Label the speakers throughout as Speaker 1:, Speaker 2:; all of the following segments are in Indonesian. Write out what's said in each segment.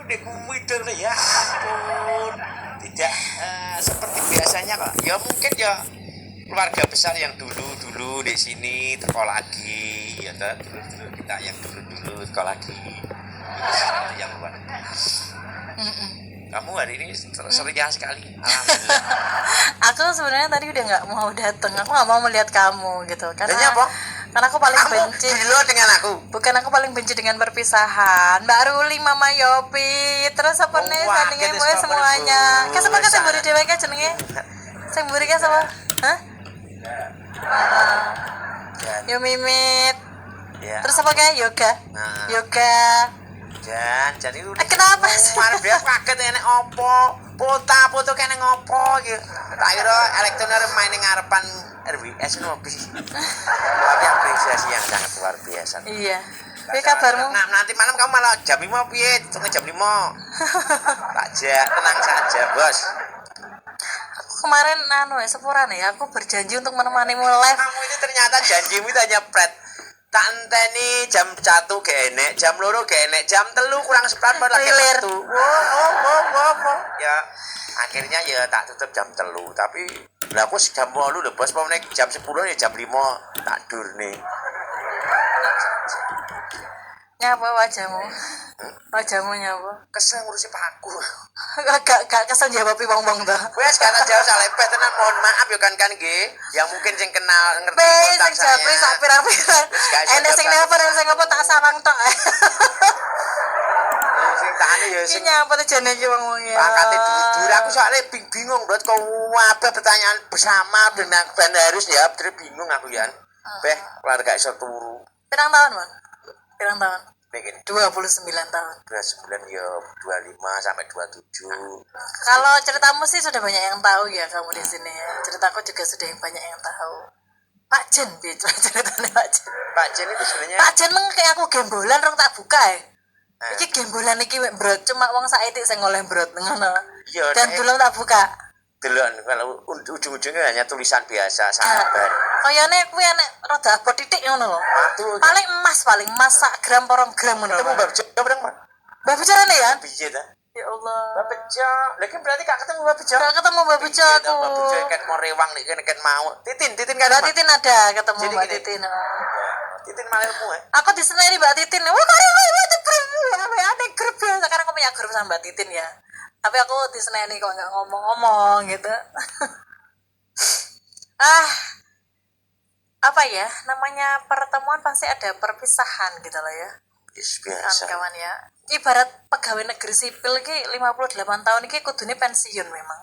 Speaker 1: Udah kuwi dong ya ampun. Tidak seperti biasanya kok. Ya mungkin ya keluarga besar yang dulu di sini teko lagi ya dulu kita yang dulu teko lagi. Itu yang luar biasa. Kamu hari ini ceria sekali. Alhamdulillah.
Speaker 2: Aku sebenarnya tadi udah nggak mau datang, aku nggak mau melihat kamu gitu karena
Speaker 1: apa?
Speaker 2: karena aku paling benci.
Speaker 1: Dulu dengan aku.
Speaker 2: Bukan, aku paling benci dengan perpisahan. Mbak Ruli, Mama Yopi, terus apa nih sandingnya mulai semuanya. Kesempatan saya beri dewe jenenge. Saya beri sama. Hah? Yo Mimit.
Speaker 1: Ya.
Speaker 2: Terus apa kayak yoga? Yoga.
Speaker 1: Jan itu
Speaker 2: Kenapa sih?
Speaker 1: Mar biar kaget enek opo? Foto kene ngopo iki? Tak kira elektroner main ning ngarepan RWS ngopi. Tapi apresiasi yang sangat luar biasa.
Speaker 2: Iya. Piye kabarmu?
Speaker 1: Nah, nanti malam kamu malah jam 5 piye? Tunggu jam 5. Tak jak, tenang saja, Bos.
Speaker 2: Aku kemarin sepurane ya, aku berjanji untuk menemanimu live.
Speaker 1: Kamu ini ternyata janjimu itu hanya pret. Tak enteni jam 1 ge enek, jam 2 ge enek, jam 3 kurang seperempat lagi waktu. Ya, akhirnya ya tak tutup jam 3, tapi lah aku jam 8 lho, Bos, mau naik jam 10 ya jam 5 tak durne.
Speaker 2: Nyapa wajahmu? Wajahmu nyapa?
Speaker 1: Kesel ngurusi paku.
Speaker 2: Gak kesel jawabi wong-wong tuh.
Speaker 1: Wes karena jauh salah tenan, mohon maaf ya kan nggih. Yang mungkin sing kenal ngerti
Speaker 2: kontak saya. Sing sak pirang-pirang. Enek sing nelpon sing apa tak sawang tok.
Speaker 1: Sing tane ya sing
Speaker 2: nyapa tuh jane iki wong-wong ya.
Speaker 1: Pakate dur aku soalnya bingung Dot kok wae pertanyaan bersama ben harus ya, bingung aku ya. Beh, keluarga iso turu.
Speaker 2: Pirang tahun, Bang? Pirang tahun?
Speaker 1: Mungkin
Speaker 2: 29 tahun.
Speaker 1: 29 ya 25 sampai 27.
Speaker 2: Kalau ceritamu sih sudah banyak yang tahu ya kamu di sini ya. Ceritaku juga sudah banyak yang tahu. Pak Jen, ceritanya Pak Jen.
Speaker 1: Pak Jen itu sebenarnya
Speaker 2: Pak Jen meng kayak aku gembolan rong tak buka ya. Iki gembolan iki brot cuma wong saiki sing oleh brot ngono. Dan belum tak buka.
Speaker 1: Delon kalau ujung-ujungnya hanya tulisan biasa sabar.
Speaker 2: Kayane kuwi enek rada abot titik ngono lho. Paling emas sak gram porong gram ngono.
Speaker 1: Ketemu Mbak Bejo bareng, Pak.
Speaker 2: Mbak Bejo rene ya?
Speaker 1: Piye ta?
Speaker 2: Ya Allah.
Speaker 1: Mbak Bejo. Lagi berarti gak ketemu Mbak Bejo.
Speaker 2: Gak ketemu Mbak Bejo aku.
Speaker 1: Mbak Bejo ket mau rewang nek ket mau. Titin kan.
Speaker 2: Mbak Titin ada ketemu Mbak Titin.
Speaker 1: Titin malilmu ya.
Speaker 2: Aku diseneni Mbak Titin. Wah, kok ada grup ya. Sekarang aku punya grup sama Mbak Titin ya. Tapi aku diseneni kok nggak ngomong-ngomong gitu. Apa ya namanya, pertemuan pasti ada perpisahan gitu loh ya.
Speaker 1: Yes, biasa.
Speaker 2: Kawan ya. Ibarat pegawai negeri sipil iki 58 tahun iki kudune pensiun memang.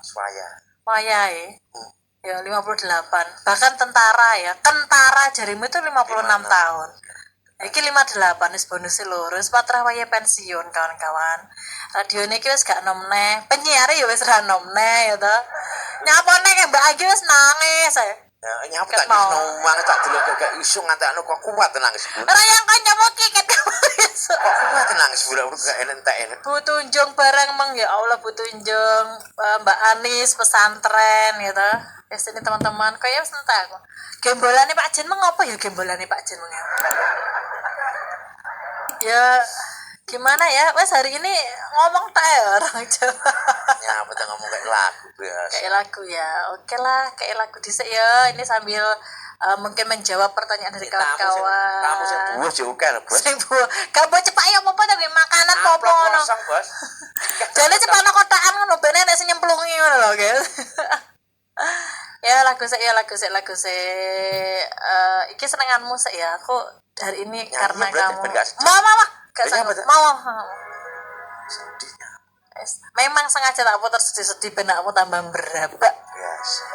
Speaker 2: Waya ya 58. Bahkan tentara ya. Tentara jarimu itu 56 tahun. Iki 58 wis bonus loro, wis patrah waya pensiun kawan-kawan. Radio ini wis gak nom neh, penyiar ya wis ra nom neh ya to. Nyapone ke Mbak Agi wis nangis ya.
Speaker 1: Ya nyapa tak ngomong tak delok gak iso ngantekno kok kuat nangis.
Speaker 2: Ora yang kancamu kiket
Speaker 1: kok kuat nangis budak gak entek.
Speaker 2: Bu Tunjung bareng meng ya Allah, Bu Tunjung, Mbak Anis pesantren gitu. Ya sini teman-teman, kayak wis entek aku. Gembolane Pak Jen meng apa ya gembolane Pak Jen meng? Ya gimana ya, wes hari ini ngomong tak ya orang Jawa.
Speaker 1: Ya betul ngomong kayak lagu biasa.
Speaker 2: Kayak lagu ya, oke lah, kayak lagu dhisik ya. Ini sambil mungkin menjawab pertanyaan dari kawan-kawan.
Speaker 1: Kamu sing buah juga lho, Bos.
Speaker 2: Sing buah. Kamu cepak ya apa tapi makanan apa ngono.
Speaker 1: Bos.
Speaker 2: Jane cepakno kotakan ngono ben nek sing nyemplungi ngono lho, guys. Ya lagu sik. Iki senenganmu sik ya. Aku hari ini ya, karena kamu mama gak sanggup mau sedihnya memang sengaja tak putar sedih-sedih ben aku tambah berapa
Speaker 1: biasa